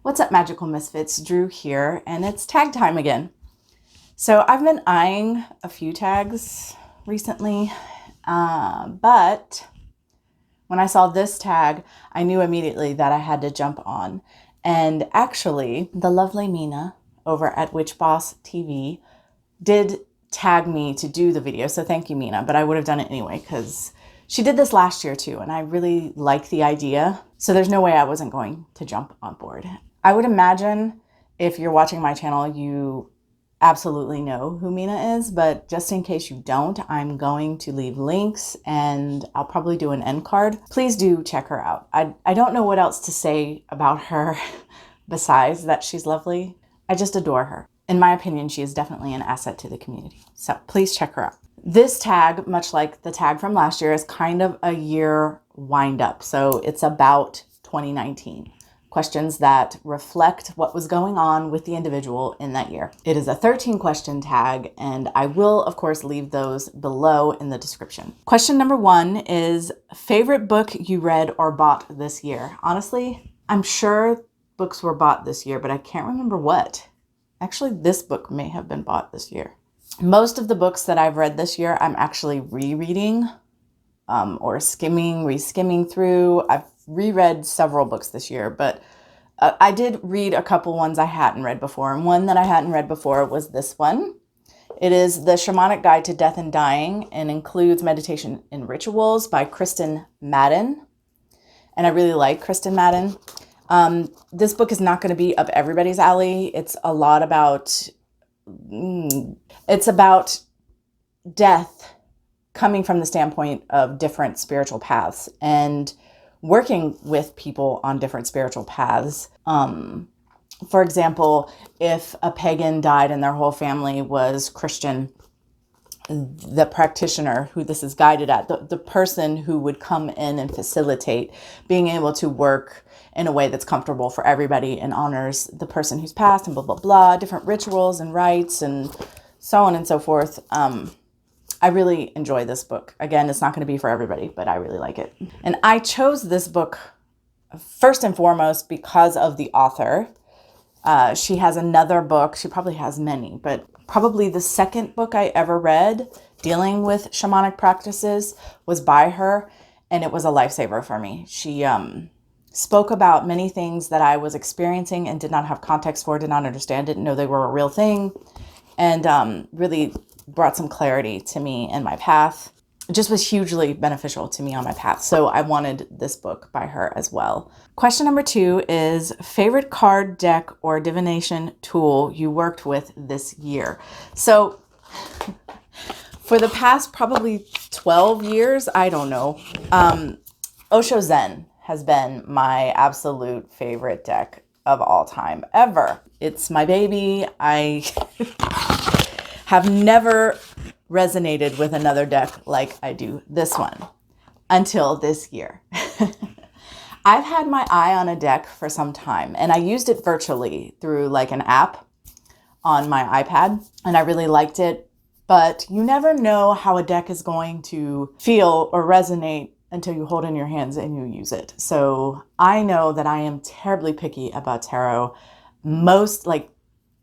What's up, Magical Misfits? Drew here, and it's tag time again. So I've been eyeing a few tags recently, but when I saw this tag, I knew immediately that I had to jump on. And actually, the lovely Mina over at Witch Boss TV did tag me to do the video. So thank you, Mina, but I would have done it anyway because she did this last year too, and I really like the idea. So there's no way I wasn't going to jump on board. I would imagine if you're watching my channel, you absolutely know who Mina is, but just in case you don't, I'm going to leave links and I'll probably do an end card. Please do check her out. I don't know what else to say about her besides that she's lovely. I just adore her. In my opinion, she is definitely an asset to the community. So please check her out. This tag, much like the tag from last year, is kind of a year wind up. So it's about 2019. Questions that reflect what was going on with the individual in that year. It is a 13 question tag, and I will, of course, leave those below in the description. Question number 1 is favorite book you read or bought this year. Honestly, I'm sure books were bought this year, but I can't remember what. Actually, this book may have been bought this year. Most of the books that I've read this year, I'm actually rereading or reskimming through. I've reread several books this year, but I did read a couple ones I hadn't read before. And one that I hadn't read before was this one. It is The Shamanic Guide to Death and Dying and includes meditation and rituals by Kristen Madden. And I really like Kristen Madden. This book is not going to be up everybody's alley. It's a lot about, it's about death coming from the standpoint of different spiritual paths and working with people on different spiritual paths. For example, if a pagan died and their whole family was Christian, the practitioner who this is guided at, the person who would come in and facilitate being able to work in a way that's comfortable for everybody and honors the person who's passed and blah, blah, blah, different rituals and rites and so on and so forth. I really enjoy this book. Again, it's not going to be for everybody, but I really like it. And I chose this book first and foremost because of the author. She has another book. She probably has many, but probably the second book I ever read dealing with shamanic practices was by her, and it was a lifesaver for me. She spoke about many things that I was experiencing and did not have context for, did not understand, didn't know they were a real thing, and really brought some clarity to me and my path. It just was hugely beneficial to me on my path. So I wanted this book by her as well. Question number 2 is favorite card, deck, or divination tool you worked with this year. So for the past probably 12 years, I don't know, Osho Zen has been my absolute favorite deck of all time ever. It's my baby. I have never resonated with another deck like I do this one until this year. I've had my eye on a deck for some time, and I used it virtually through like an app on my iPad, and I really liked it, but you never know how a deck is going to feel or resonate until you hold it in your hands and you use it. So I know that I am terribly picky about tarot. Most, like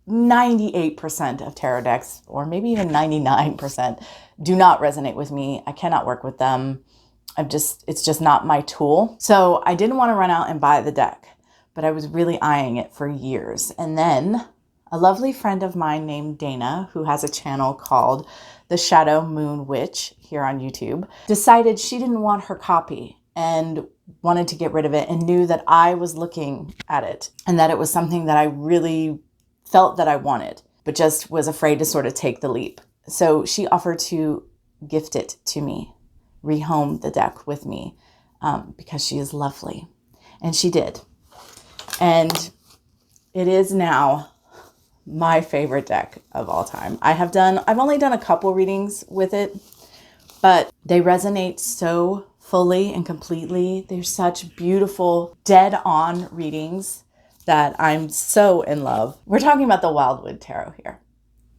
98% of tarot decks, or maybe even 99%, do not resonate with me. I cannot work with them. It's just not my tool. So I didn't want to run out and buy the deck, but I was really eyeing it for years. And then a lovely friend of mine named Dana, who has a channel called The Shadow Moon Witch here on YouTube, decided she didn't want her copy and wanted to get rid of it, and knew that I was looking at it and that it was something that I really felt that I wanted, but just was afraid to sort of take the leap. So she offered to gift it to me, rehome the deck with me, because she is lovely. And she did. And it is now my favorite deck of all time. I've only done a couple readings with it, but they resonate so fully and completely. They're such beautiful, dead-on readings that I'm so in love. We're talking about the Wildwood Tarot here.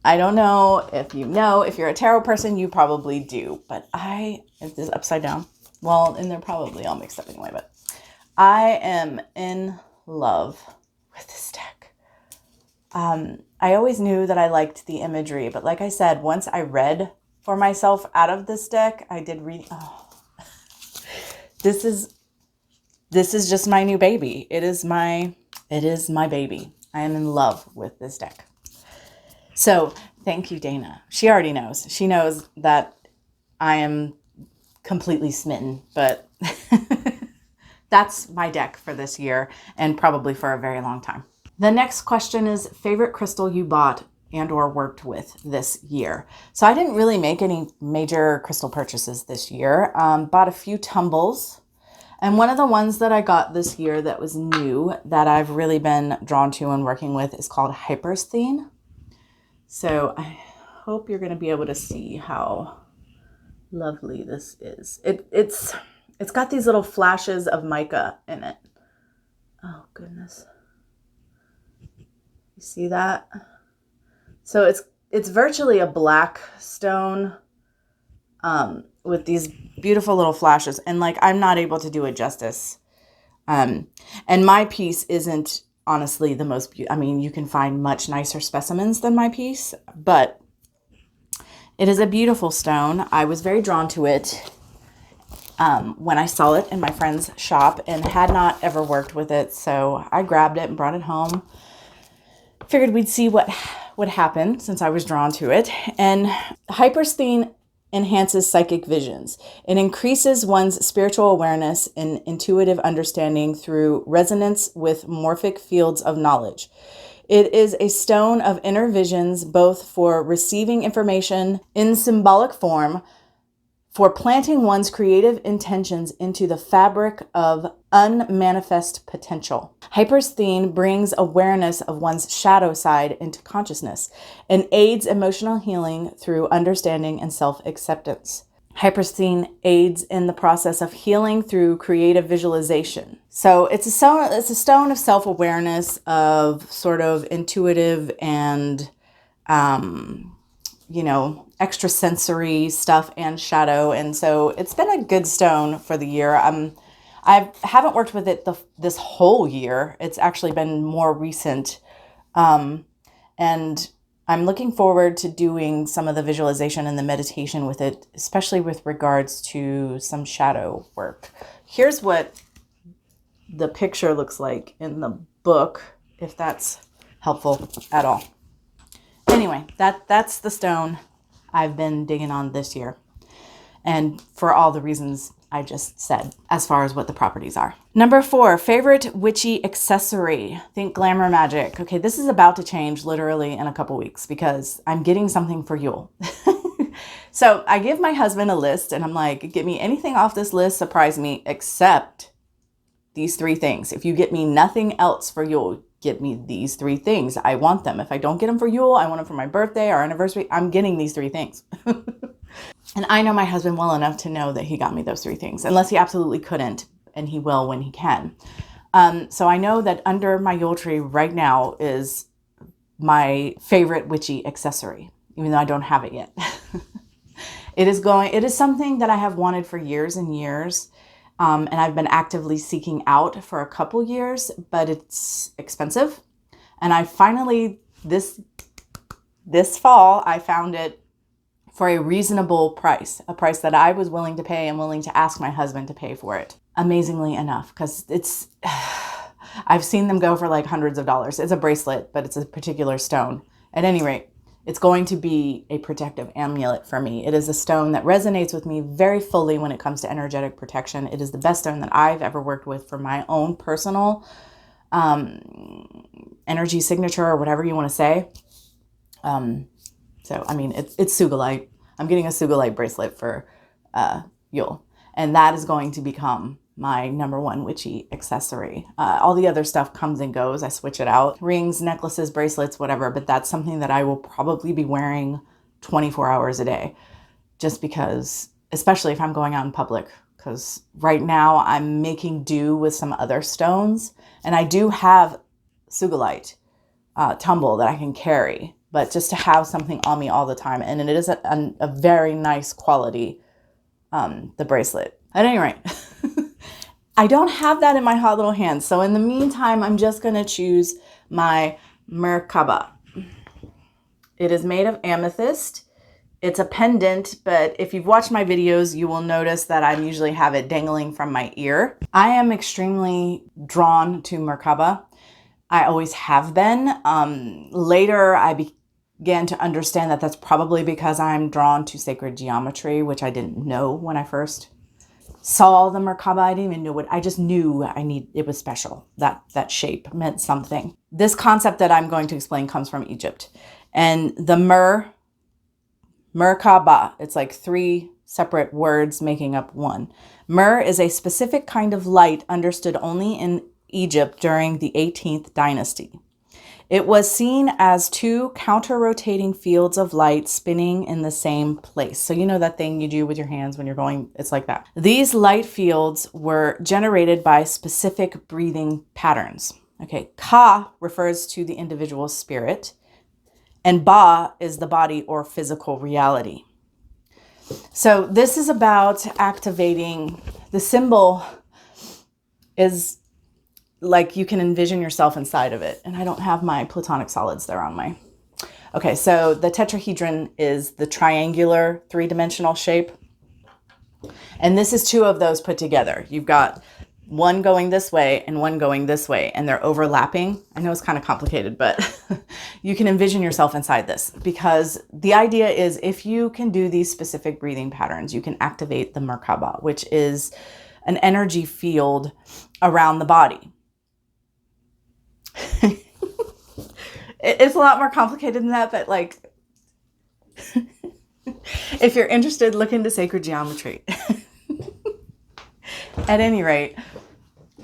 I don't know, if you're a tarot person, you probably do, but is this upside down? Well, and they're probably all mixed up anyway, but I am in love with this deck. I always knew that I liked the imagery, but like I said, once I read for myself out of this deck, I did read. Oh, this is just my new baby. It is my baby. I am in love with this deck. So thank you, Dana. She already knows. She knows that I am completely smitten, but that's my deck for this year and probably for a very long time. The next question is favorite crystal you bought and or worked with this year. So I didn't really make any major crystal purchases this year. Bought a few tumbles. And one of the ones that I got this year that was new that I've really been drawn to and working with is called Hypersthene. So I hope you're going to be able to see how lovely this is. It's got these little flashes of mica in it. Oh, goodness. You see that? So it's virtually a black stone with these beautiful little flashes. And like, I'm not able to do it justice. And my piece isn't honestly the most I mean, you can find much nicer specimens than my piece, but it is a beautiful stone. I was very drawn to it when I saw it in my friend's shop and had not ever worked with it. So I grabbed it and brought it home. Figured we'd see what would happen since I was drawn to it. And Hypersthene enhances psychic visions. It increases one's spiritual awareness and intuitive understanding through resonance with morphic fields of knowledge. It is a stone of inner visions, both for receiving information in symbolic form, for planting one's creative intentions into the fabric of unmanifest potential. Hypersthene brings awareness of one's shadow side into consciousness and aids emotional healing through understanding and self-acceptance. Hypersthene aids in the process of healing through creative visualization. So it's a stone of self-awareness, of sort of intuitive and extrasensory stuff and shadow. And so it's been a good stone for the year. I haven't worked with it this whole year. It's actually been more recent. And I'm looking forward to doing some of the visualization and the meditation with it, especially with regards to some shadow work. Here's what the picture looks like in the book, if that's helpful at all. Anyway, that's the stone I've been digging on this year. And for all the reasons I just said, as far as what the properties are. Number 4, favorite witchy accessory. Think glamour magic. Okay, this is about to change literally in a couple weeks because I'm getting something for Yule. So I give my husband a list and I'm like, get me anything off this list, surprise me, except these 3 things. If you get me nothing else for Yule, get me these 3 things. I want them. If I don't get them for Yule, I want them for my birthday or anniversary. I'm getting these 3 things. And I know my husband well enough to know that he got me those 3 things, unless he absolutely couldn't, and he will when he can. So I know that under my Yule tree right now is my favorite witchy accessory, even though I don't have it yet. It is something that I have wanted for years and years. And I've been actively seeking out for a couple years, but it's expensive. And I finally, this fall, I found it for a reasonable price, a price that I was willing to pay and willing to ask my husband to pay for it. Amazingly enough, because I've seen them go for like hundreds of dollars. It's a bracelet, but it's a particular stone. At any rate, it's going to be a protective amulet for me. It is a stone that resonates with me very fully when it comes to energetic protection. It is the best stone that I've ever worked with for my own personal energy signature or whatever you want to say. So, I mean, it's Sugilite. I'm getting a Sugilite bracelet for Yule. And that is going to become my number 1 witchy accessory. All the other stuff comes and goes. I switch it out. Rings, necklaces, bracelets, whatever. But that's something that I will probably be wearing 24 hours a day. Just because, especially if I'm going out in public. Because right now I'm making do with some other stones. And I do have Sugilite tumble that I can carry. But just to have something on me all the time. And it is a very nice quality, the bracelet. At any rate, I don't have that in my hot little hands. So in the meantime, I'm just going to choose my Merkabah. It is made of amethyst. It's a pendant, but if you've watched my videos, you will notice that I usually have it dangling from my ear. I am extremely drawn to Merkabah. I always have been. Later, I began to understand that that's probably because I'm drawn to sacred geometry, which I didn't know when I first saw the Merkabah. I didn't even know what, I just knew it was special. That shape meant something. This concept that I'm going to explain comes from Egypt. And the Merkabah, it's like 3 separate words making up one. Mer is a specific kind of light understood only in Egypt during the 18th dynasty. It was seen as 2 counter-rotating fields of light spinning in the same place. So you know that thing you do with your hands when you're going, it's like that. These light fields were generated by specific breathing patterns. Okay, Ka refers to the individual spirit, and Ba is the body or physical reality. So this is about activating, the symbol is like you can envision yourself inside of it. And I don't have my platonic solids there on my... Okay, so the tetrahedron is the triangular 3-dimensional shape. And this is 2 of those put together. You've got one going this way and one going this way, and they're overlapping. I know it's kind of complicated, but you can envision yourself inside this, because the idea is if you can do these specific breathing patterns, you can activate the Merkabah, which is an energy field around the body. It's a lot more complicated than that, but like, if you're interested, look into sacred geometry. At any rate,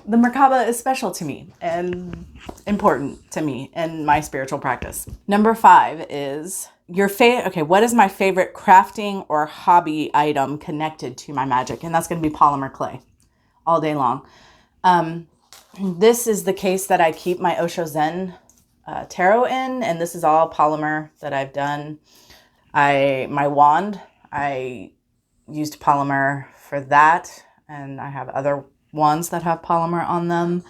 the Merkabah is special to me and important to me in my spiritual practice. Number 5 is your favorite. Okay, what is my favorite crafting or hobby item connected to my magic? And that's going to be polymer clay all day long. This is the case that I keep my Osho Zen tarot in, and this is all polymer that I've done. My wand, I used polymer for that, and I have other wands that have polymer on them.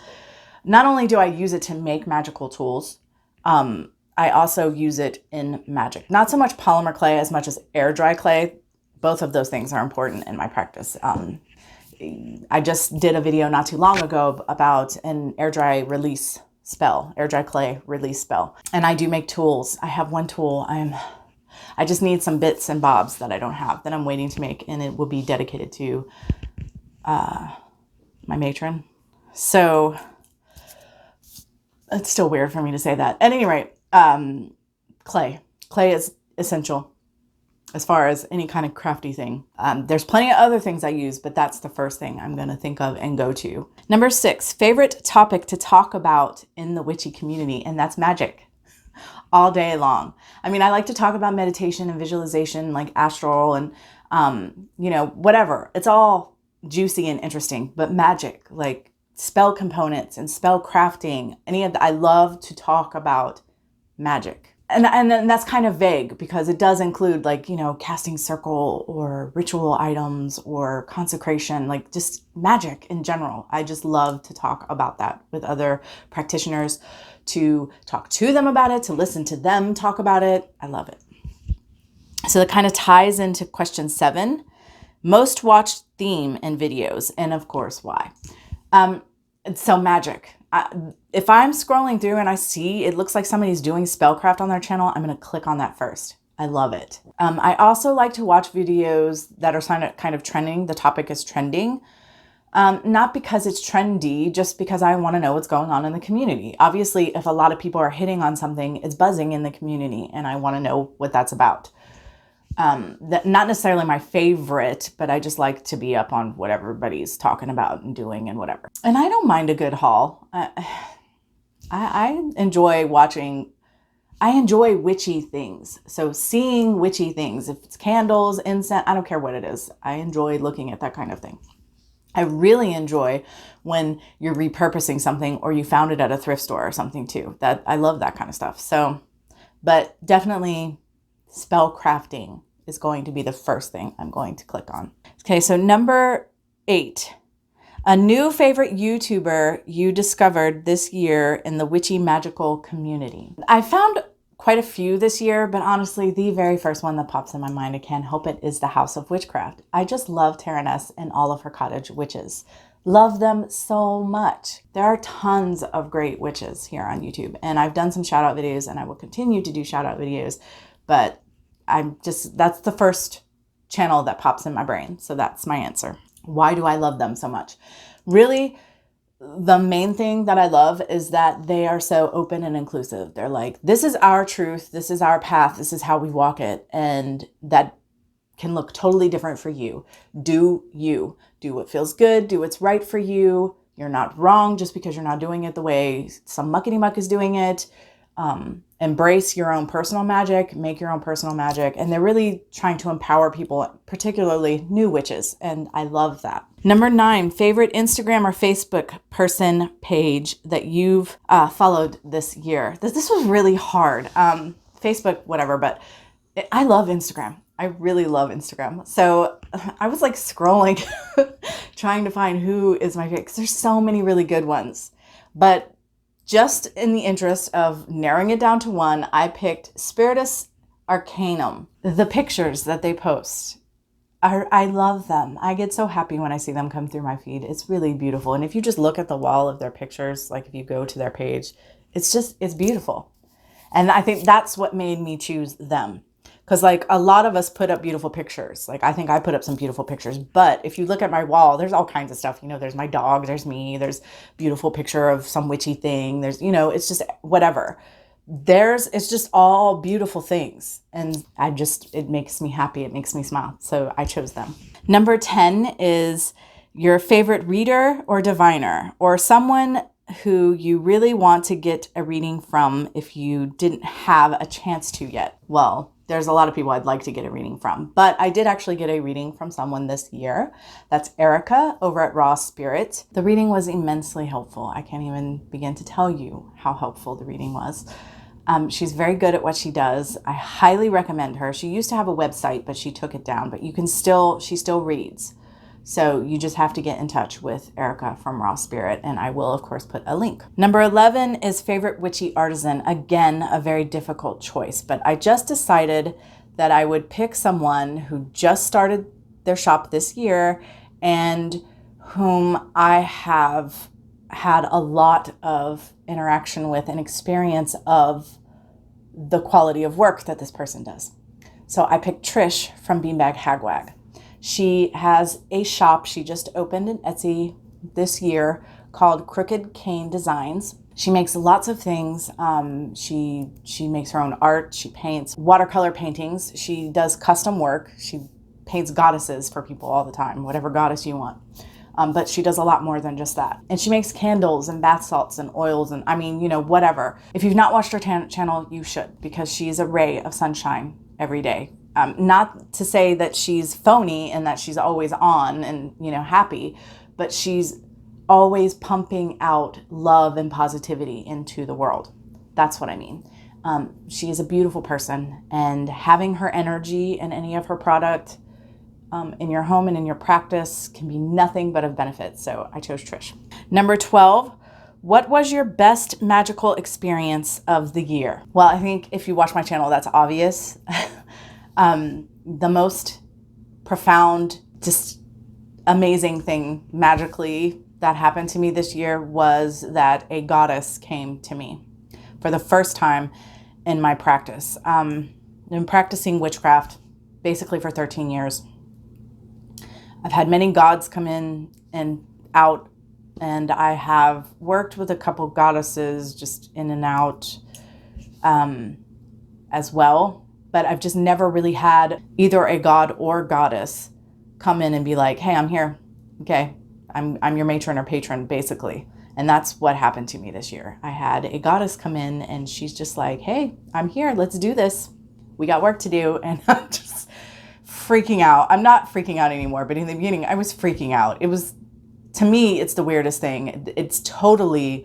Not only do I use it to make magical tools, I also use it in magic. Not so much polymer clay as much as air dry clay. Both of those things are important in my practice. I just did a video not too long ago about an air dry release spell, air dry clay release spell. And I do make tools. I have one tool. I just need some bits and bobs that I don't have that I'm waiting to make, and it will be dedicated to my matron. So it's still weird for me to say that. At any rate, clay is essential as far as any kind of crafty thing. There's plenty of other things I use, but that's the first thing I'm going to think of and go to. Number 6, favorite topic to talk about in the witchy community, and that's magic. All day long. I mean, I like to talk about meditation and visualization, like astral and, whatever. It's all juicy and interesting, but magic, like spell components and spell crafting, any of that. I love to talk about magic. And that's kind of vague because it does include like, casting circle or ritual items or consecration, like just magic in general. I just love to talk about that with other practitioners, to talk to them about it, to listen to them talk about it. I love it. So that kind of ties into question 7, most watched theme in videos, and of course, why? So magic. If I'm scrolling through and I see it looks like somebody's doing spellcraft on their channel, I'm going to click on that first. I love it. I also like to watch videos that are kind of trending. The topic is trending. Not because it's trendy, just because I want to know what's going on in the community. Obviously, if a lot of people are hitting on something, it's buzzing in the community, and I want to know what that's about. Not necessarily my favorite, but I just like to be up on what everybody's talking about and doing and whatever. And I don't mind a good haul. I enjoy watching. I enjoy witchy things. So seeing witchy things, if it's candles, incense, I don't care what it is. I enjoy looking at that kind of thing. I really enjoy when you're repurposing something or you found it at a thrift store or something too. That I love that kind of stuff. So, but definitely spell crafting is going to be the first thing I'm going to click on. Okay, so number 8. A new favorite YouTuber you discovered this year in the witchy magical community. I found quite a few this year, but honestly, the very first one that pops in my mind, I can't help it, is the House of Witchcraft. I just love Taranis and all of her cottage witches. Love them so much. There are tons of great witches here on YouTube, and I've done some shout out videos and I will continue to do shout out videos, but that's the first channel that pops in my brain. So that's my answer. Why do I love them so much? Really, the main thing that I love is that they are so open and inclusive. They're like, this is our truth. This is our path. This is how we walk it. And that can look totally different for you. Do you. Do what feels good. Do what's right for you. You're not wrong just because you're not doing it the way some muckety muck is doing it. Embrace your own personal magic, make your own personal magic. And they're really trying to empower people, particularly new witches. And I love that. Number 9, favorite Instagram or Facebook person page that you've followed this year. This was really hard. Facebook, whatever, but I love Instagram. I really love Instagram. So I was like scrolling, trying to find who is my favorite, because there's so many really good ones. But just in the interest of narrowing it down to one, I picked Spiritus Arcanum. The pictures that they post, I love them. I get so happy when I see them come through my feed. It's really beautiful. And if you just look at the wall of their pictures, like if you go to their page, it's beautiful. And I think that's what made me choose them. Because like a lot of us put up beautiful pictures. Like I think I put up some beautiful pictures. But if you look at my wall, there's all kinds of stuff. You know, there's my dog, there's me, there's beautiful picture of some witchy thing. There's, you know, it's just whatever. It's just all beautiful things. And it makes me happy. It makes me smile. So I chose them. Number 10 is your favorite reader or diviner, or someone who you really want to get a reading from if you didn't have a chance to yet. Well, there's a lot of people I'd like to get a reading from, but I did actually get a reading from someone this year. That's Erica over at Raw Spirit. The reading was immensely helpful. I can't even begin to tell you how helpful the reading was. She's very good at what she does. I highly recommend her. She used to have a website, but she took it down, but she still reads. So you just have to get in touch with Erica from Raw Spirit, and I will, of course, put a link. Number 11 is favorite witchy artisan. Again, a very difficult choice, but I just decided that I would pick someone who just started their shop this year and whom I have had a lot of interaction with and experience of the quality of work that this person does. So I picked Trish from Beanbag Hagwag. She has a shop she just opened in Etsy this year called Crooked Cane Designs. She makes lots of things. She makes her own art. She paints watercolor paintings. She does custom work. She paints goddesses for people all the time, whatever goddess you want. But she does a lot more than just that. And she makes candles and bath salts and oils and whatever. If you've not watched her channel, you should, because she's a ray of sunshine every day. Not to say that she's phony and that she's always on and, happy, but she's always pumping out love and positivity into the world. That's what I mean. She is a beautiful person, and having her energy in any of her product in your home and in your practice can be nothing but of benefit. So I chose Trish. Number 12. What was your best magical experience of the year? Well, I think if you watch my channel, that's obvious. The most profound, just amazing thing magically that happened to me this year was that a goddess came to me for the first time in my practice. I've been practicing witchcraft basically for 13 years. I've had many gods come in and out, and I have worked with a couple goddesses just in and out as well. But I've just never really had either a god or goddess come in and be like, hey, I'm here. Okay, I'm your matron or patron, basically. And that's what happened to me this year. I had a goddess come in and she's just like, hey, I'm here. Let's do this. We got work to do. And I'm just freaking out. I'm not freaking out anymore, but in the beginning I was freaking out. It was, to me, it's the weirdest thing. It's totally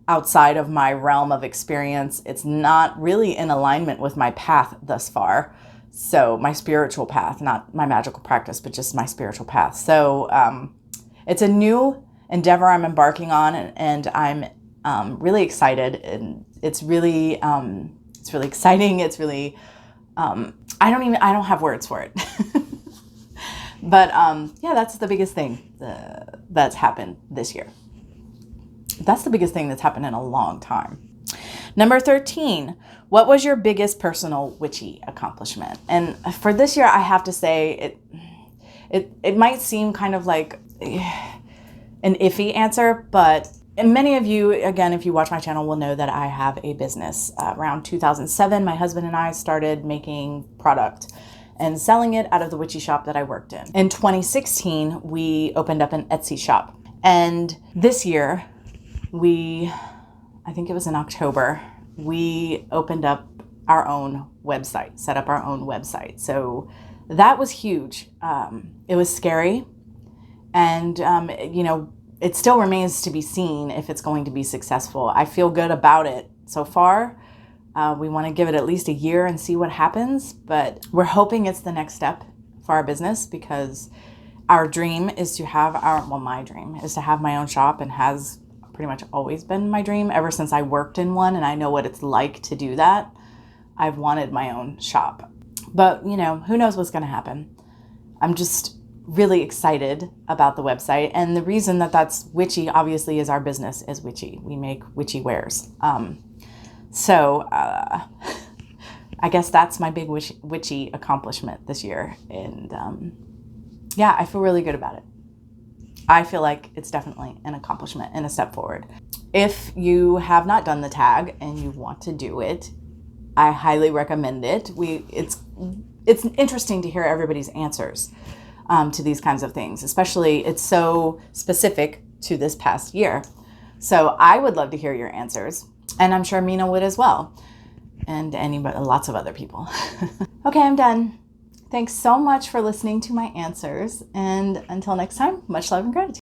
outside of my realm of experience. It's not really in alignment with my path thus far. So my spiritual path, not my magical practice, but just my spiritual path. So it's a new endeavor I'm embarking on, and I'm really excited. And it's really exciting. It's really, I don't have words for it. But yeah, that's the biggest thing that's happened this year. That's the biggest thing that's happened in a long time. Number 13, what was your biggest personal witchy accomplishment? And for this year, I have to say it might seem kind of like an iffy answer, but many of you, again, if you watch my channel, will know that I have a business. Around 2007, my husband and I started making product and selling it out of the witchy shop that I worked in. In 2016, we opened up an Etsy shop. And this year, I think it was in October, we opened up our own website, set up our own website. So that was huge. It was scary. And, it still remains to be seen if it's going to be successful. I feel good about it so far. We want to give it at least a year and see what happens, but we're hoping it's the next step for our business, because our dream is to have my dream is to have my own shop, and has pretty much always been my dream ever since I worked in one, and I know what it's like to do that. I've wanted my own shop, but who knows what's going to happen. I'm just really excited about the website, and the reason that that's witchy obviously is our business is witchy. We make witchy wares. So I guess that's my big witchy accomplishment this year. And yeah, I feel really good about it. I feel like it's definitely an accomplishment and a step forward. If you have not done the tag and you want to do it, I highly recommend it. It's interesting to hear everybody's answers to these kinds of things, especially it's so specific to this past year. So I would love to hear your answers. And I'm sure Mina would as well. And lots of other people. Okay, I'm done. Thanks so much for listening to my answers. And until next time, much love and gratitude.